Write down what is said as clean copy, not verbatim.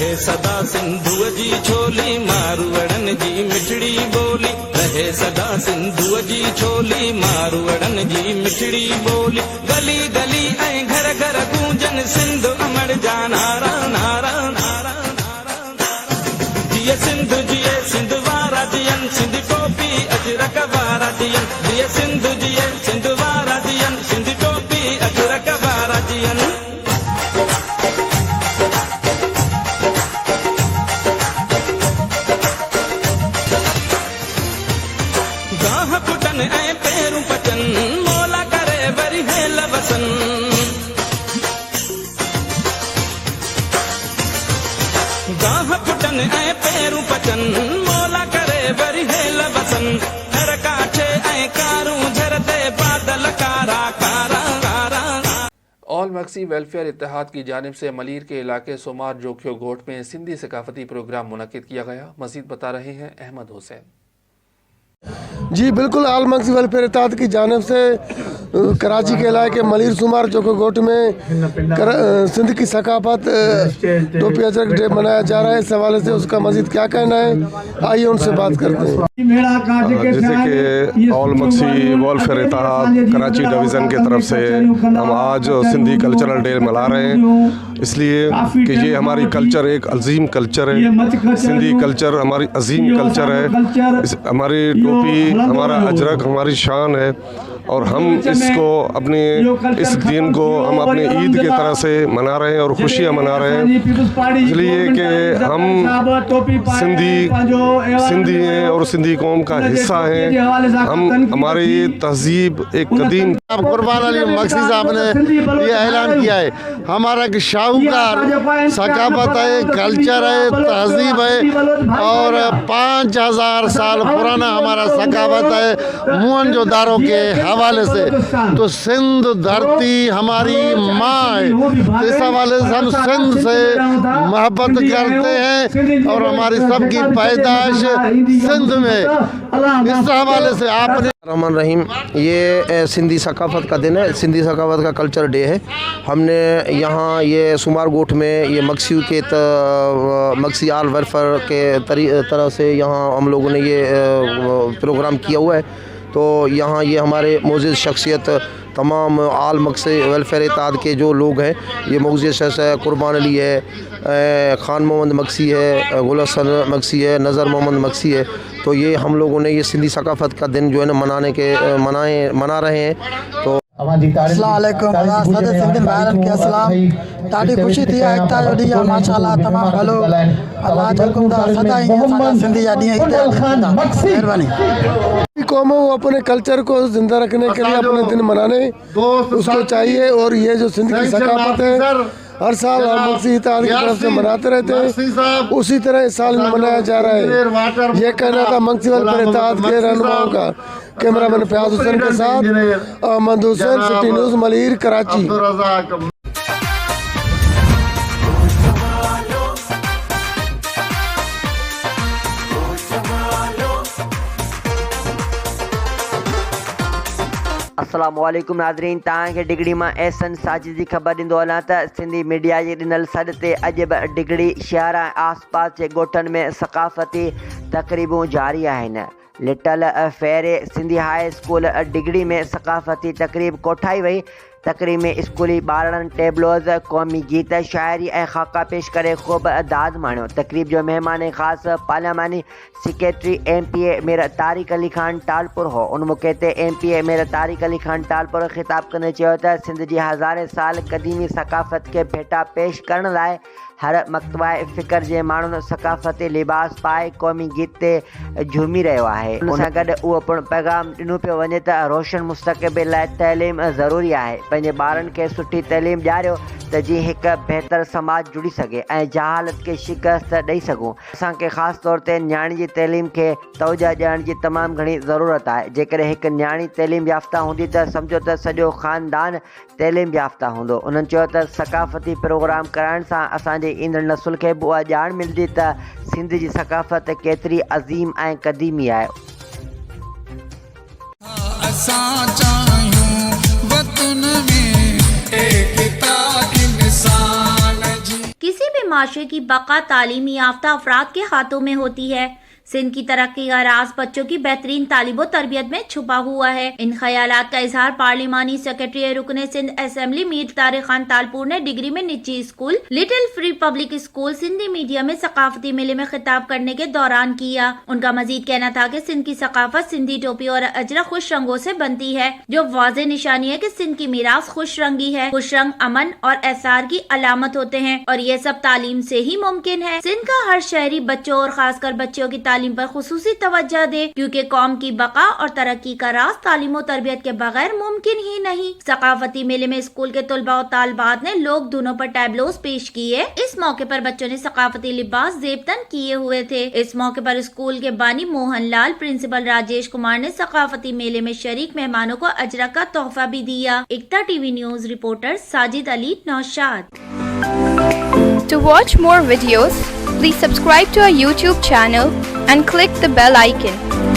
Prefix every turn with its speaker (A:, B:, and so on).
A: रहे सदा सिंधुअ जी छोली मारवड़न जी मिठड़ी बोली रहे सदा सिंधुअ जी छोली मारवड़न जी मिठड़ी बोली गली गली ऐं घर घर गूंजन सिंध अमर जा नारा नारा नारा जिए सिंधु जिए सिंध वारा जियन सिंध टोपी अजरक वारा जियन जिए सिंधु जिए सिंध वारा जियन सिंध टोपी अजरक वारा जियन गाह पुटन ऐं पेरूं पचन मोला करे वरी हेल वसन गाह पुटन ऐं पेरूं पचन मोला करे वरी हेल वसन हर काठे ऐं कारूं झरते बादल कारा कारा कारा।
B: ऑल मक्सी वेलफेयर इत्तेहाद की जानिब से मलीर के इलाके सोमार जोखियो घोट में सिंधी सकाफती प्रोग्राम मुनक्किद किया गया। मजीद बता रहे हैं अहमद हुसैन।
C: जी बिल्कुल, आल मक्सी वेलफेयर इत्तेहाद की जानिब से कराची के इलाके मलीर सुमार जोखियो घोट में सिंध की सकाफत टोपी अजरक डे मनाया जा रहा है। इस हवाले से उसका मजीद क्या कहना है, आइए उनसे बात करते हैं।
D: जैसे कि ऑल मक्सी वेलफेयर इत्तेहाद कराची डिवीज़न की तरफ से हम आज सिंधी कल्चरल डे मना रहे हैं, इसलिए कि ये हमारी कल्चर एक अजीम कल्चर है। सिंधी कल्चर हमारी अजीम कल्चर है। हमारी टोपी हमारा अजरक हमारी शान है और हम इसको अपने इस दिन को हम अपने ईद की तरह से मना रहे हैं और खुशियाँ मना रहे हैं, इसलिए कि हम सिंधी हैं और सिंधी कौम का हिस्सा हैं। हम हमारी तहजीब एक कदीम
C: कुर्बान अली मक्सी साहब ने ये ऐलान किया है, हमारा एक शाहूकार सकाफत है, कल्चर है, तहजीब है और 5000 साल पुराना हमारा सकाफत है मोहनजोदारो के हवाले से। तो सिंध धरती हमारी माँ है, इस हवाले से हम सिंध से मोहब्बत करते हैं और हमारी सबकी पैदाइश सिंध में। इस हवाले से आपने
E: रहमान रहीम, ये सिंधी सकाफत का दिन है, सिंधी सकाफत का कल्चर डे है। हमने यहाँ ये सुमार गोठ में ये मक्सी के मक्सी आल वेलफेयर के तरह से यहाँ हम लोगों ने ये प्रोग्राम किया हुआ है। तो यहाँ ये हमारे मोअज़्ज़िज़ शख्सियत तमाम आल मक्सी वेलफेयर इत्तेहाद के जो लोग हैं, ये मोअज़्ज़िज़ शख्स है, कुर्बान अली है, खान मोहम्मद मक्सी है, गुल हसन मक्सी है, नज़र मोहम्मद मक्सी है। तो ये हम लोगों ने ये सिंधी सकाफत का दिन जो है ना मना रहे हैं। तो
F: अस्सलामुअलैकुम सिंधियुनि भाइरनि खे अस्सलाम। ॾाढी ख़ुशी थी आहे एकता जो ॾींहुं आहे, माशाअल्लाह तमामु भलो। अल्लाह जो हुकुम सां सदा ही असांजा सिंधी जा ॾींहं महिरबानी।
C: कौम वो अपने कल्चर को जिंदा रखने के लिए अपने दिन मनाने उसको चाहिए और ये जो सिंध की सकाफत है हर साल हम मक्सी इत्तेहाद की तरफ से मनाते रहते हैं, उसी तरह इस साल मनाया जा रहा है। ये कहना था मक्सी वेलफेयर इत्तेहाद के रहनुमाओं का। कैमरामैन फयाज हुसैन के साथ अहमद हुसैन, सिटी न्यूज़, मलीर, कराची।
G: अस्सलामु अलैकुम नाज़रीन, तव्हांखे डिगड़ी मां एहसन साजिद जी ख़बर ॾींदो हलां त सिंधी मीडिया जे ॾिनल सॾ ते अॼु बि डिगड़ी शहर ऐं आसपास जे ॻोठनि में सकाफ़ती तक़रीबूं जारी आहिनि। लिटल फेरे सिंधी हाई स्कूल डिगड़ी में सकाफ़ती तक़रीब कोठाई वई। तक़रीब में स्कूली ॿारनि टेबलोज़, क़ौमी गीत, शाइरी ऐं ख़ाका पेश करे ख़ूब दाद माणियो। तक़रीब जो महिमान ख़ासि parliamentary secretary MPA mayor Tariq Ali Khan Talpur हो। उन मौक़े ते MPA मेयर तारिक अली ख़ान टालपुर ख़िताब कंदे चयो त सिंध जी हज़ारे साल क़दीमी सकाफ़त खे भेटा पेश करण लाइ हर मकतबा फ़िक्र जे माण्हुनि सकाफ़ती लिबास पाए क़ौमी गीत ते झूमी रहियो आहे। उन सां गॾु उहो पिणु पैगाम ॾिनो पियो वञे त रोशन मुस्तक़बिल लाइ तइलीम ज़रूरी आहे। पंहिंजे ॿारनि खे सुठी तइलीम ॾियारियो त जीअं हिकु बहितर समाज जुड़ी सघे ऐं जहालत खे शिकस्त ॾेई सघूं। असांखे ख़ासि तौर ते न्याणी जी तइलीम खे तवजा ॾियण जी तमामु घणी ज़रूरत आहे। जेकॾहिं हिकु न्याणी तइलीम याफ़्ता हूंदी त सम्झो त सॼो ख़ानदान तइलीम याफ़्ता हूंदो। उन्हनि चयो त सकाफ़ती प्रोग्राम कराइण सां असांजे ईंदड़ नसुल खे बि उहा ॼाण मिलंदी त सिंध जी सकाफ़त केतिरी अज़ीम ऐं क़दीमी आहे।
H: किसी भी معاشرے की बका तालीमी याफ्ता अफराद के हाथों में होती है। सिंध की तरक्की का राज बच्चों की बेहतरीन तालीम और तरबियत में छुपा हुआ है। इन ख्यालात का इजहार पार्लिमानी सेक्रेटरी रुकने सिंध असेंबली मीर तारिक खान तालपुर ने डिग्री में निजी school little free public school Sindhi media में सकाफती मेले में खिताब करने के दौरान किया। उनका मजीद कहना था कि सिंध की सकाफत सिंधी टोपी और अजरक खुश रंगों से बनती है, जो वाज़ेह निशानी है कि सिंध की मीरास खुश रंगी है। खुश रंग अमन और एसार की अलामत होते हैं और ये सब तालीम से ही मुमकिन है। सिंध का हर शहरी बच्चों और खासकर बच्चों की तालीम पर खुसूसी तवज्जो दे, क्योंकि कौम की बका और तरक्की का राज तालीम और तरबियत के बगैर मुमकिन ही नहीं। सकाफती मेले में स्कूल के तलबा और तालबात ने लोक धुनों पर टैबलोस पेश किए। इस मौके पर बच्चों ने सकाफती लिबास जेबतन किए हुए थे। इस मौके पर स्कूल के बानी मोहन लाल, प्रिंसिपल राजेश कुमार ने सकाफती मेले में शरीक मेहमानों को अजरक का तोहफा भी दिया। इक्ता TV news reporter Sajid Ali Naushad.
I: To watch more videos, please subscribe to our YouTube channel and click the bell icon.